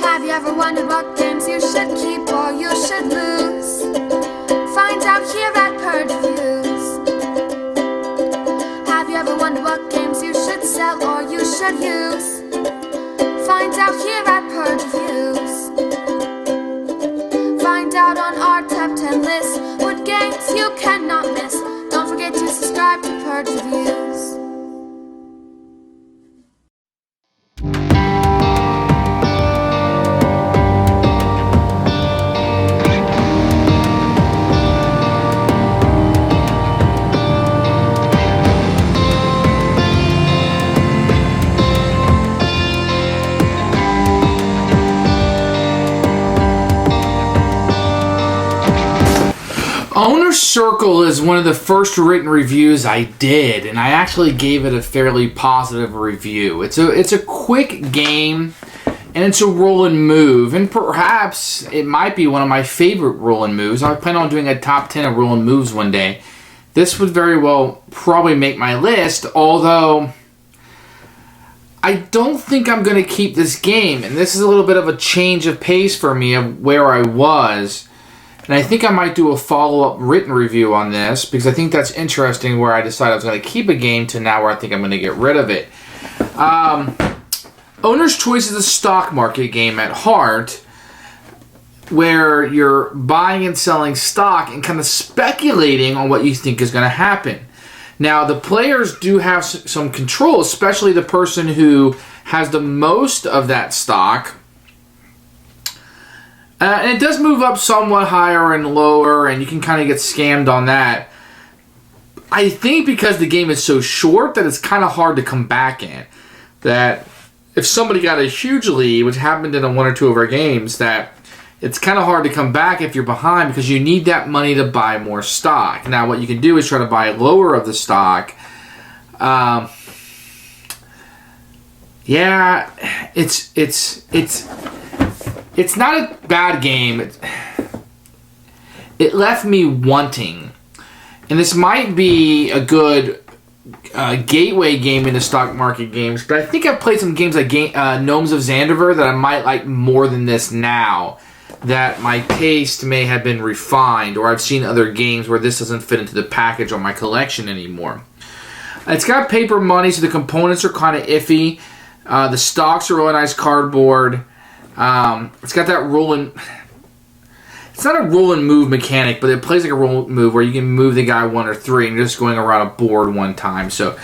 Have you ever wondered what games you should keep or you should lose? Find out here at Purge Reviews. Have you ever wondered what games you should sell or you should use? Find out here at Purge Reviews. Find out on our top 10 list what games you cannot miss. Don't forget to subscribe to Purge Reviews. Owner's Circle is one of the first written reviews I did, and I actually gave it a fairly positive review. It's a quick game, and it's a roll and move, and perhaps it might be one of my favorite roll and moves. I plan on doing a top 10 of roll and moves one day. This would very well probably make my list, although I don't think I'm going to keep this game, and this is a little bit of a change of pace for me of where I was. And I think I might do a follow-up written review on this because I think that's interesting where I decided I was going to keep a game to now where I think I'm going to get rid of it. Owner's Choice is a stock market game at heart where you're buying and selling stock and kind of speculating on what you think is going to happen. Now, the players do have some control, especially the person who has the most of that stock. And it does move up somewhat higher and lower, and you can kind of get scammed on that. I think because the game is so short that it's kind of hard to come back in. That if somebody got a huge lead, which happened in one or two of our games, that it's kind of hard to come back if you're behind because you need that money to buy more stock. Now, what you can do is try to buy lower of the stock. Yeah, it's not a bad game. It left me wanting. And this might be a good gateway game into stock market games, but I think I've played some games like Gnomes of Zandiver that I might like more than this now, that my taste may have been refined, or I've seen other games where this doesn't fit into the package on my collection anymore. It's got paper money, so the components are kind of iffy. The stocks are really nice cardboard. It's got that roll and... It's not a roll and move mechanic, but it plays like a roll and move where you can move the guy 1 or 3 and you're just going around a board one time. So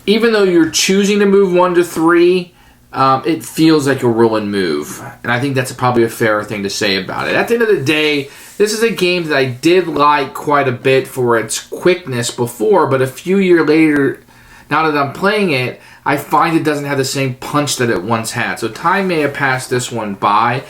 even though you're choosing to move 1 to 3, it feels like a roll and move. And I think that's probably a fair thing to say about it. At the end of the day, this is a game that I did like quite a bit for its quickness before, but a few years later, now that I'm playing it, I find it doesn't have the same punch that it once had. So time may have passed this one by.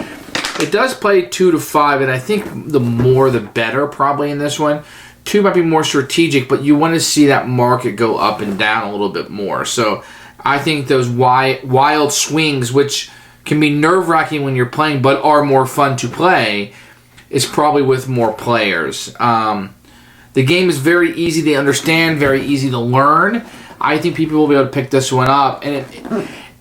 It does play 2 to 5, and I think the more the better probably in this one. 2 might be more strategic, but you want to see that market go up and down a little bit more. So I think those wild swings, which can be nerve-wracking when you're playing, but are more fun to play, is probably with more players. The game is very easy to understand, very easy to learn. I think people will be able to pick this one up. And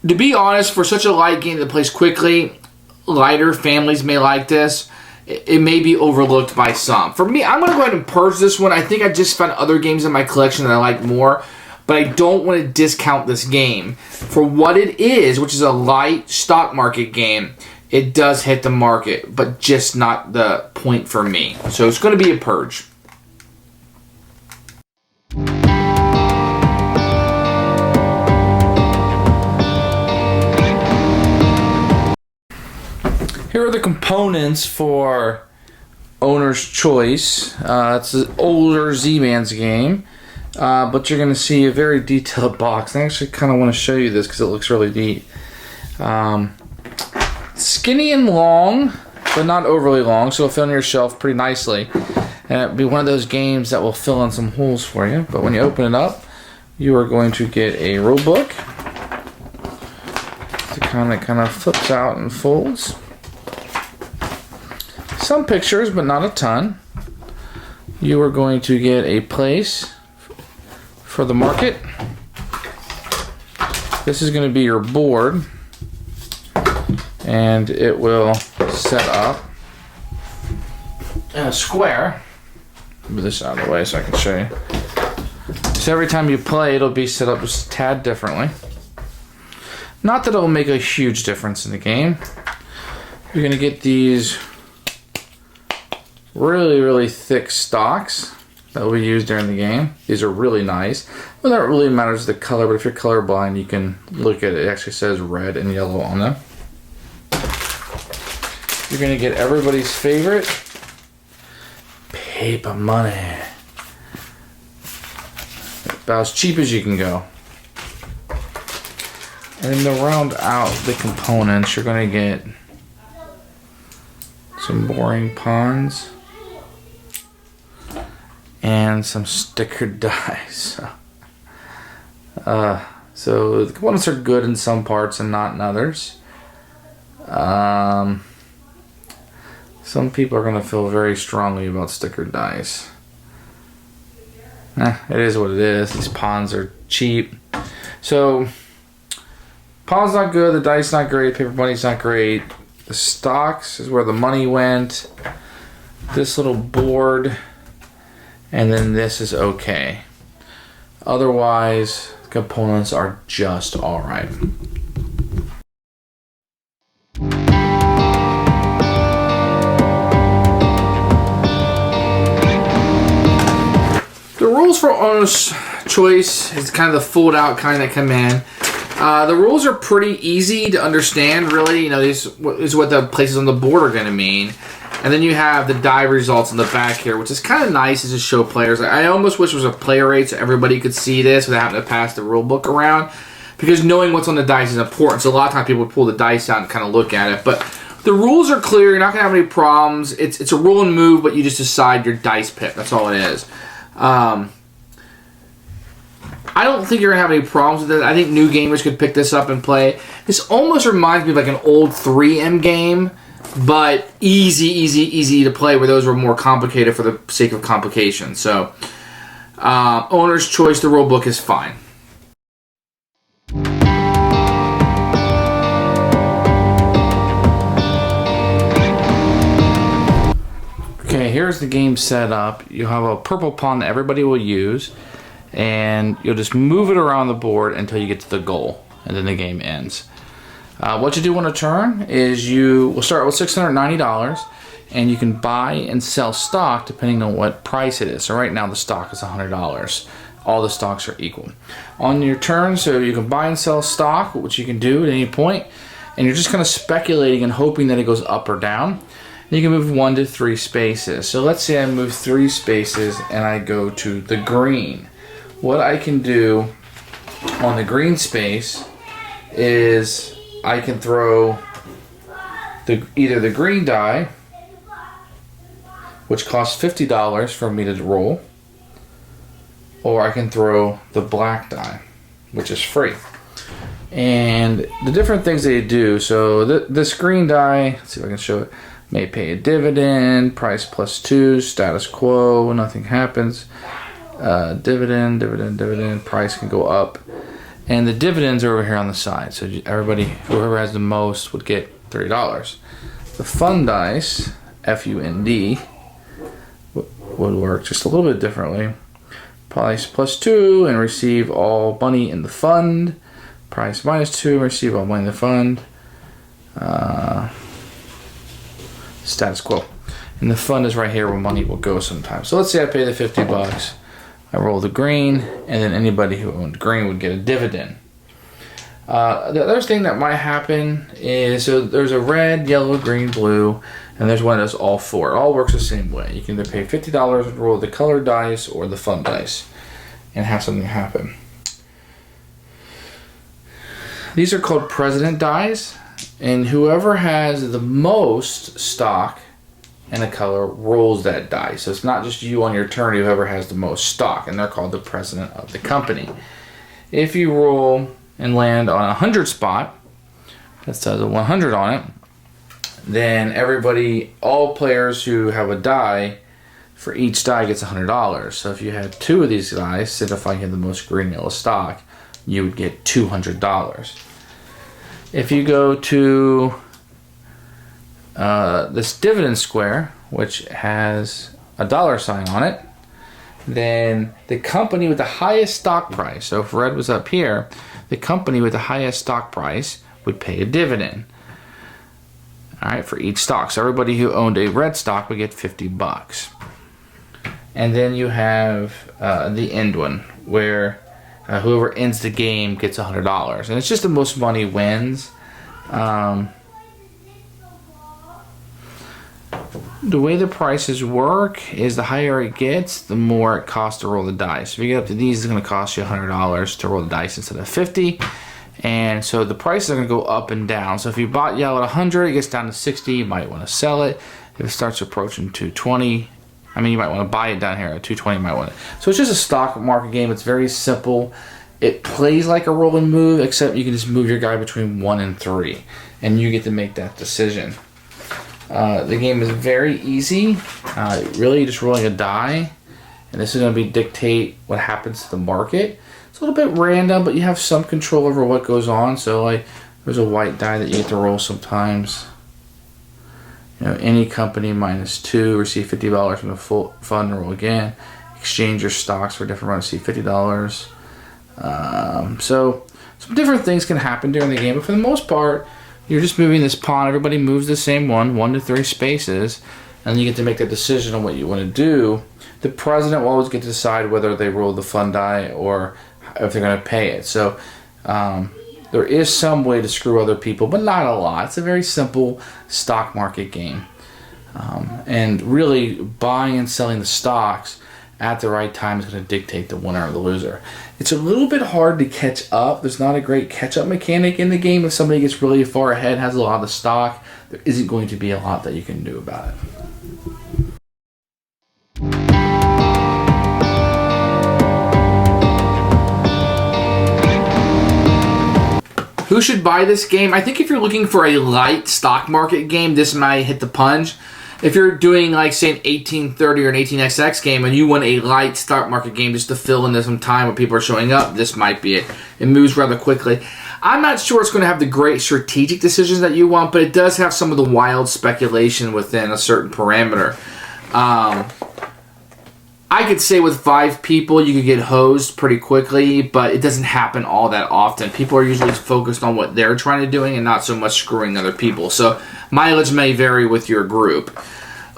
to be honest, for such a light game that plays quickly, lighter families may like this. It may be overlooked by some. For me, I'm going to go ahead and purge this one. I think I just found other games in my collection that I like more, but I don't want to discount this game. For what it is, which is a light stock market game, it does hit the market, but just not the point for me. So it's going to be a purge. Here are the components for Owner's Choice. It's an older Z-Man's game, but you're going to see a very detailed box. I actually kind of want to show you this because it looks really neat. Skinny and long, but not overly long, so it'll fit on your shelf pretty nicely. And it'll be one of those games that will fill in some holes for you. But when you open it up, you are going to get a rule book. It kind of flips out and folds. Some pictures, but not a ton. You are going to get a place for the market. This is going to be your board. and it will set up in a square. Move this out of the way so I can show you. So every time you play, it'll be set up just a tad differently. Not that it'll make a huge difference in the game. You're gonna get these really, really thick stocks that will be used during the game. These are really nice. Well, that really matters the color, but if you're colorblind, you can look at it. It actually says red and yellow on them. You're gonna get everybody's favorite paper money. About as cheap as you can go. And then to round out the components, you're gonna get some boring pawns and some stickered dice. So the components are good in some parts and not in others. Some people are going to feel very strongly about stickered dice. It is what it is. These pawns are cheap. So, pawns not good, the dice not great, paper money's not great. The stocks is where the money went. This little board, and then this is okay. Otherwise, the components are just alright. The rules for owner's choice is kind of the fold out kind that come in. The rules are pretty easy to understand, really. You know, these is what the places on the board are going to mean. And then you have the die results in the back here, which is kind of nice to show players. I almost wish there was a player aid so everybody could see this without having to pass the rule book around. Because knowing what's on the dice is important. So a lot of times people would pull the dice out and kind of look at it. But the rules are clear. You're not going to have any problems. It's a roll and move, but you just decide your dice pick. That's all it is. I don't think you're going to have any problems with it. I think new gamers could pick this up and play. This almost reminds me of like an old 3M game, but easy to play, where those were more complicated for the sake of complication. So, owner's choice, the rule book is fine. Okay, here's the game set up. You have a purple pawn that everybody will use, and you'll just move it around the board until you get to the goal, and then the game ends. What you do on a turn is you will start with $690, and you can buy and sell stock depending on what price it is. So right now the stock is $100. All the stocks are equal. On your turn, so you can buy and sell stock, which you can do at any point, and you're just kind of speculating and hoping that it goes up or down. You can move 1 to 3 spaces. So let's say I move 3 spaces and I go to the green. What I can do on the green space is I can throw either the green die, which costs $50 for me to roll, or I can throw the black die, which is free. And the different things that you do, so this green die, let's see if I can show it, may pay a dividend, price +2, status quo, nothing happens. Dividend, price can go up. And the dividends are over here on the side. So everybody, whoever has the most would get $30. The fun dice, FUND, would work just a little bit differently. Price +2 and receive all money in the fund. Price -2 and receive all money in the fund. Status quo. And the fund is right here where money will go sometimes. So let's say I pay the $50. I roll the green, and then anybody who owned green would get a dividend. The other thing that might happen is, so there's a red, yellow, green, blue, and there's one that does all 4. It all works the same way. You can either pay $50 and roll the colored dice or the fun dice and have something happen. These are called president dies, and whoever has the most stock and a color rolls that die. So it's not just you on your turn, whoever has the most stock, and they're called the president of the company. If you roll and land on a 100 spot, that says a 100 on it, then everybody, all players who have a die, for each die gets $100. So if you had 2 of these dice, signifying you have the most green yellow stock, you would get $200. If you go to this dividend square, which has a $sign on it, then the company with the highest stock price, so if red was up here, the company with the highest stock price would pay a dividend. All right, for each stock. So everybody who owned a red stock would get $50. And then you have the end one, where whoever ends the game gets $100. And it's just the most money wins. The way the prices work is the higher it gets, the more it costs to roll the dice. If you get up to these, it's going to cost you $100 to roll the dice instead of $50. And so the prices are going to go up and down. So if you bought yellow at 100, it gets down to 60. You might want to sell it. If it starts approaching 220, I mean, you might want to buy it down here at 220. You might want to. So it's just a stock market game. It's very simple. It plays like a roll and move, except you can just move your guy between 1 and 3, and you get to make that decision. The game is very easy. Really, just rolling a die, and this is going to dictate what happens to the market. It's a little bit random, but you have some control over what goes on. So, like, there's a white die that you get to roll sometimes. You know, any company -2 receive $50 from the full fund. Roll again. Exchange your stocks for different runs. Receive $50. So some different things can happen during the game, but for the most part, you're just moving this pawn. Everybody moves the same 1 to 3 spaces, and you get to make the decision on what you want to do. The president will always get to decide whether they roll the fund die or if they're going to pay it. So there is some way to screw other people, but not a lot. It's a very simple stock market game. And really, buying and selling the stocks at the right time is going to dictate the winner or the loser. It's a little bit hard to catch up. There's not a great catch-up mechanic in the game. If somebody gets really far ahead, has a lot of the stock, there isn't going to be a lot that you can do about it. Who should buy this game? I think if you're looking for a light stock market game, this might hit the punch. If you're doing, like, say, an 1830 or an 18xx game and you want a light stock market game just to fill in some time where people are showing up, this might be it. It moves rather quickly. I'm not sure it's going to have the great strategic decisions that you want, but it does have some of the wild speculation within a certain parameter. I could say with 5 people you could get hosed pretty quickly, but it doesn't happen all that often. People are usually focused on what they're trying to do and not so much screwing other people. So mileage may vary with your group.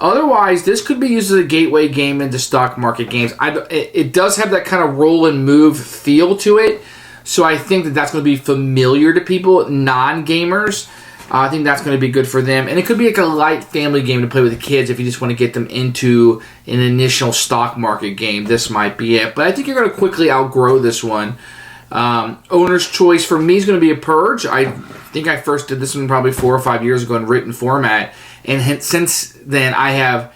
Otherwise, this could be used as a gateway game into stock market games. It does have that kind of roll and move feel to it, so I think that that's going to be familiar to people, non-gamers. I think that's going to be good for them. And it could be like a light family game to play with the kids if you just want to get them into an initial stock market game. This might be it. But I think you're going to quickly outgrow this one. Owner's choice for me is going to be a Purge. I think I first did this one probably 4 or 5 years ago in written format. And since then, I have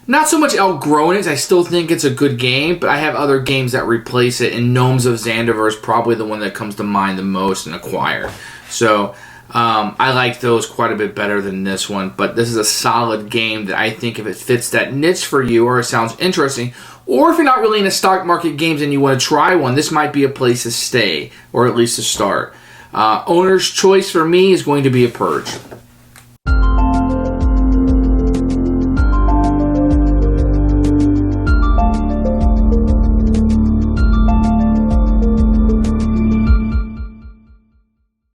not so much outgrown it. I still think it's a good game, but I have other games that replace it. And Gnomes of Zandivar is probably the one that comes to mind the most and acquire. So I like those quite a bit better than this one, but this is a solid game that I think if it fits that niche for you or it sounds interesting, or if you're not really into stock market games and you want to try one, this might be a place to stay, or at least to start. Owner's choice for me is going to be a Purge.